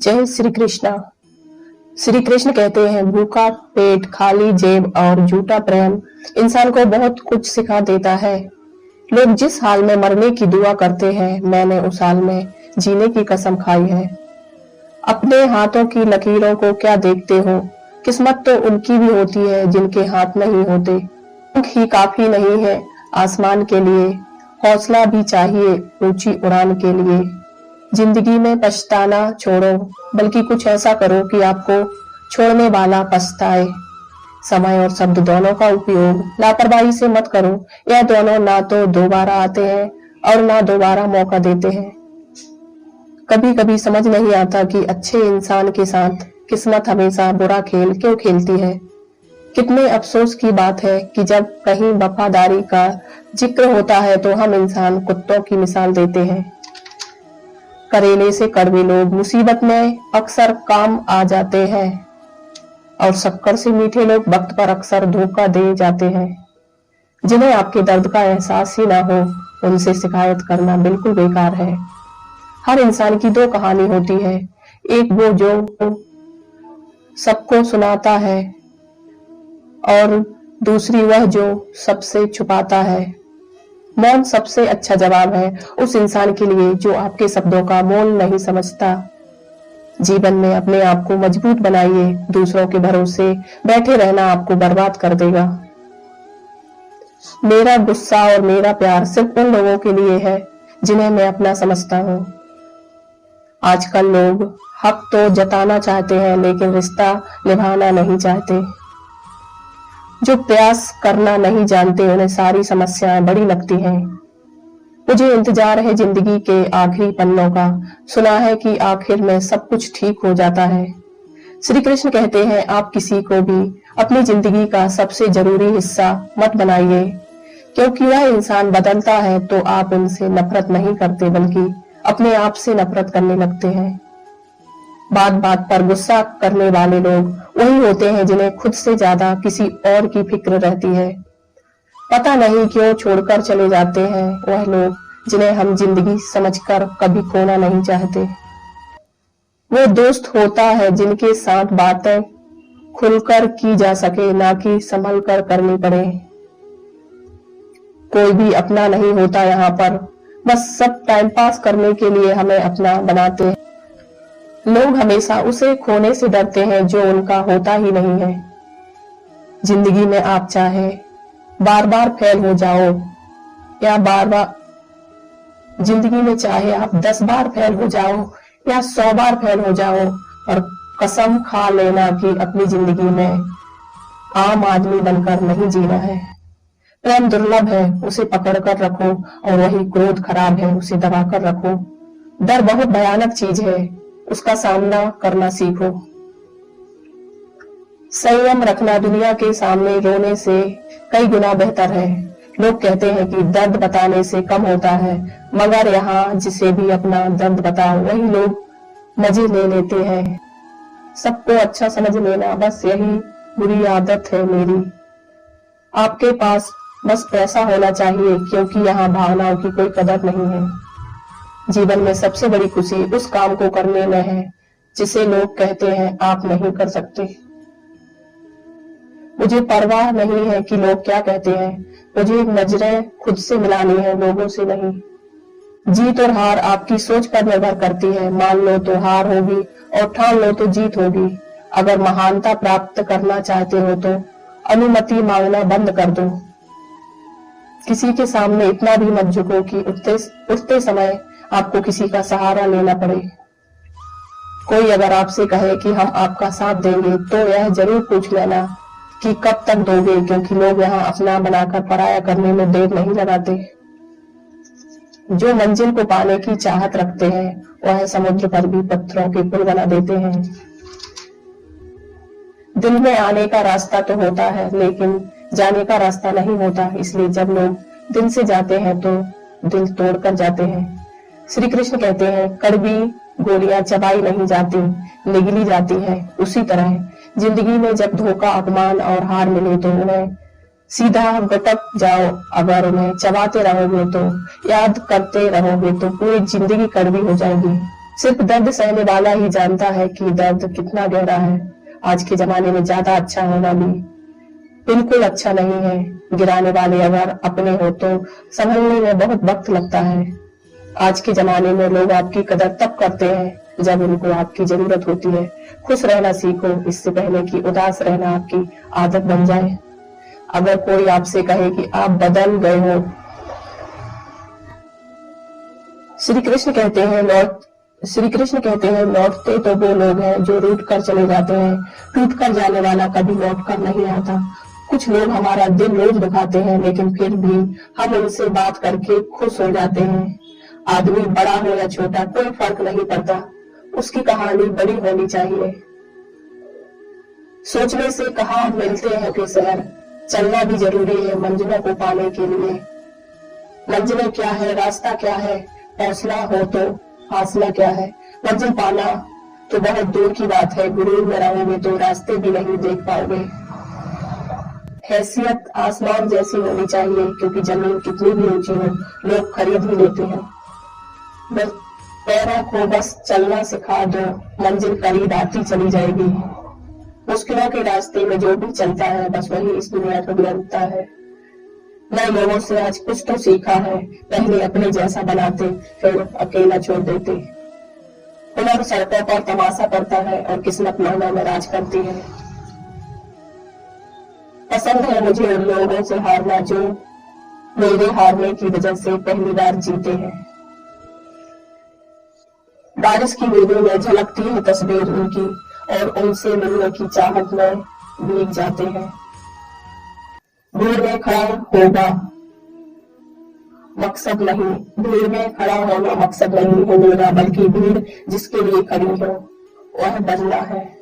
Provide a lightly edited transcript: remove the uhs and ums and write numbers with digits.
जय श्री कृष्णा। श्री कृष्ण कहते हैं, भूखा पेट, खाली जेब और झूठा प्रेम इंसान को बहुत कुछ सिखा देता है। लोग जिस हाल में मरने की दुआ करते हैं, मैंने उस हाल में जीने की कसम खाई है। अपने हाथों की लकीरों को क्या देखते हो? किस्मत तो उनकी भी होती है जिनके हाथ नहीं होते। पंख ही काफी नहीं है आसमान के लिए, हौसला भी चाहिए ऊंची उड़ान के लिए। जिंदगी में पछताना छोड़ो, बल्कि कुछ ऐसा करो कि आपको छोड़ने वाला पछताए। समय और शब्द दोनों का उपयोग लापरवाही से मत करो। यह दोनों ना तो दोबारा आते हैं और ना दोबारा मौका देते हैं। कभी कभी समझ नहीं आता कि अच्छे इंसान के साथ किस्मत हमेशा बुरा खेल क्यों खेलती है। कितने अफसोस की बात है कि जब कहीं वफादारी का जिक्र होता है तो हम इंसान कुत्तों की मिसाल देते हैं। करेले से कड़वे लोग मुसीबत में अक्सर काम आ जाते हैं और शक्कर से मीठे लोग वक्त पर अक्सर धोखा दे जाते हैं। जिन्हें आपके दर्द का एहसास ही ना हो, उनसे शिकायत करना बिल्कुल बेकार है। हर इंसान की दो कहानी होती है, एक वो जो सबको सुनाता है और दूसरी वह जो सबसे छुपाता है। मौन सबसे अच्छा जवाब है उस इंसान के लिए जो आपके शब्दों का मोल नहीं समझता। जीवन में अपने आप को मजबूत बनाइए, दूसरों के भरोसे बैठे रहना आपको बर्बाद कर देगा। मेरा गुस्सा और मेरा प्यार सिर्फ उन लोगों के लिए है जिन्हें मैं अपना समझता हूँ। आजकल लोग हक तो जताना चाहते हैं लेकिन रिश्ता निभाना नहीं चाहते। जो प्रयास करना नहीं जानते उन्हें सारी समस्याएं बड़ी लगती हैं। मुझे इंतजार है जिंदगी के आखिरी पन्नों का, सुना है कि आखिर में सब कुछ ठीक हो जाता है। श्री कृष्ण कहते हैं, आप किसी को भी अपनी जिंदगी का सबसे जरूरी हिस्सा मत बनाइए, क्योंकि वह इंसान बदलता है तो आप उनसे नफरत नहीं करते बल्कि अपने आप से नफरत करने लगते हैं। बात बात पर गुस्सा करने वाले लोग वही होते हैं जिन्हें खुद से ज्यादा किसी और की फिक्र रहती है। पता नहीं क्यों छोड़कर चले जाते हैं वह लोग जिन्हें हम जिंदगी समझकर कभी खोना नहीं चाहते। वो दोस्त होता है जिनके साथ बातें खुलकर की जा सके, ना कि संभल कर करनी पड़े। कोई भी अपना नहीं होता यहाँ पर, बस सब टाइम पास करने के लिए हमें अपना बनाते हैं। लोग हमेशा उसे खोने से डरते हैं जो उनका होता ही नहीं है। जिंदगी में आप चाहे बार बार फेल हो जाओ या जिंदगी में चाहे आप 10 बार फेल हो जाओ या 100 बार फेल हो जाओ, और कसम खा लेना कि अपनी जिंदगी में आम आदमी बनकर नहीं जीना है। प्रेम दुर्लभ है, उसे पकड़ कर रखो, और वही क्रोध खराब है, उसे दबा कर रखो। डर बहुत भयानक चीज है, उसका सामना करना सीखो। संयम रखना दुनिया के सामने रोने से कई गुना बेहतर है। लोग कहते हैं कि दर्द बताने से कम होता है, मगर यहाँ जिसे भी अपना दर्द बताओ वही लोग मजे ले लेते हैं। सबको अच्छा समझ लेना, बस यही बुरी आदत है मेरी। आपके पास बस पैसा होना चाहिए, क्योंकि यहाँ भावनाओं की कोई कदर नहीं है। जीवन में सबसे बड़ी खुशी उस काम को करने में है जिसे लोग कहते हैं आप नहीं कर सकते। मुझे परवाह नहीं है कि लोग क्या कहते हैं, मुझे नजरें खुद से मिलानी है, लोगों से नहीं। जीत और हार आपकी सोच पर निर्भर करती है। मान लो तो हार होगी और ठान लो तो जीत होगी। अगर महानता प्राप्त करना चाहते हो तो अनुमति मांगना बंद कर दो। किसी के सामने इतना भी मत झुको कि उठते समय आपको किसी का सहारा लेना पड़े। कोई अगर आपसे कहे कि हम आपका साथ देंगे तो यह जरूर पूछ लेना कि कब तक दोगे, क्योंकि लोग यहाँ अपना बनाकर पराया करने में देर नहीं लगाते। जो मंजिल को पाने की चाहत रखते हैं वह समुद्र पर भी पत्थरों के पुल बना देते हैं। दिल में आने का रास्ता तो होता है लेकिन जाने का रास्ता नहीं होता, इसलिए जब लोग दिल से जाते हैं तो दिल तोड़कर जाते हैं। श्री कृष्ण कहते हैं, कड़वी गोलियां चबाई नहीं जाती, निगली जाती है। उसी तरह जिंदगी में जब धोखा, अपमान और हार मिले तो उन्हें सीधा गटक जाओ। अगर उन्हें चबाते रहोगे तो याद करते रहोगे तो पूरी जिंदगी कड़वी हो जाएगी। सिर्फ दर्द सहने वाला ही जानता है कि दर्द कितना गहरा है। आज के जमाने में ज्यादा अच्छा होना भी बिल्कुल अच्छा नहीं है। गिराने वाले अगर अपने हो तो संभलने में बहुत वक्त लगता है। आज के जमाने में लोग आपकी कदर तब करते हैं जब उनको आपकी जरूरत होती है। खुश रहना सीखो, इससे पहले कि उदास रहना आपकी आदत बन जाए। अगर कोई आपसे कहे कि आप बदल गए हो, श्री कृष्ण कहते हैं लौटते तो वो लोग हैं जो रूठ कर चले जाते हैं। टूट कर जाने वाला कभी लौट कर नहीं आता। कुछ लोग हमारा दिल रोज दुखाते हैं, लेकिन फिर भी हम उनसे बात करके खुश हो जाते हैं। आदमी बड़ा हो या छोटा कोई फर्क नहीं पड़ता, उसकी कहानी बड़ी होनी चाहिए। सोचने से कहाँ मिलते हैं के शहर, चलना भी जरूरी है मंजिलों को पाने के लिए। मंजिलें क्या है, रास्ता क्या है, हौसला हो तो फासला क्या है। मंजिल पाना तो बहुत दूर की बात है, गुरूर में रहोगे तो रास्ते भी नहीं देख पाओगे। हैसियत आसमान जैसी होनी चाहिए, क्योंकि जमीन कितनी भी ऊंची हो लोग खरीद ही लेते हैं। बस पैरों को बस चलना सिखा दो, मंजिल करीब आती चली जाएगी। मुश्किलों के रास्ते में जो भी चलता है बस वही इस दुनिया को बनता है। नए लोगों से आज कुछ तो सीखा है, पहले अपने जैसा बनाते फिर अकेला छोड़ देते। हुनर सड़कों पर तमाशा करता है और किस्मत मौला में राज करती है। पसंद है मुझे उन लोगों से हारना जो मेरे हारने की वजह से पहली बार जीते हैं। बारिश की बूंदों में झलकती है तस्वीर उनकी, और उनसे मिलने की चाहत में भीग जाते हैं। भीड़ में खड़ा होगा मकसद नहीं, भीड़ में खड़ा होना मकसद नहीं है मेरा, बल्कि भीड़ जिसके लिए खड़ी हो वह बदला है।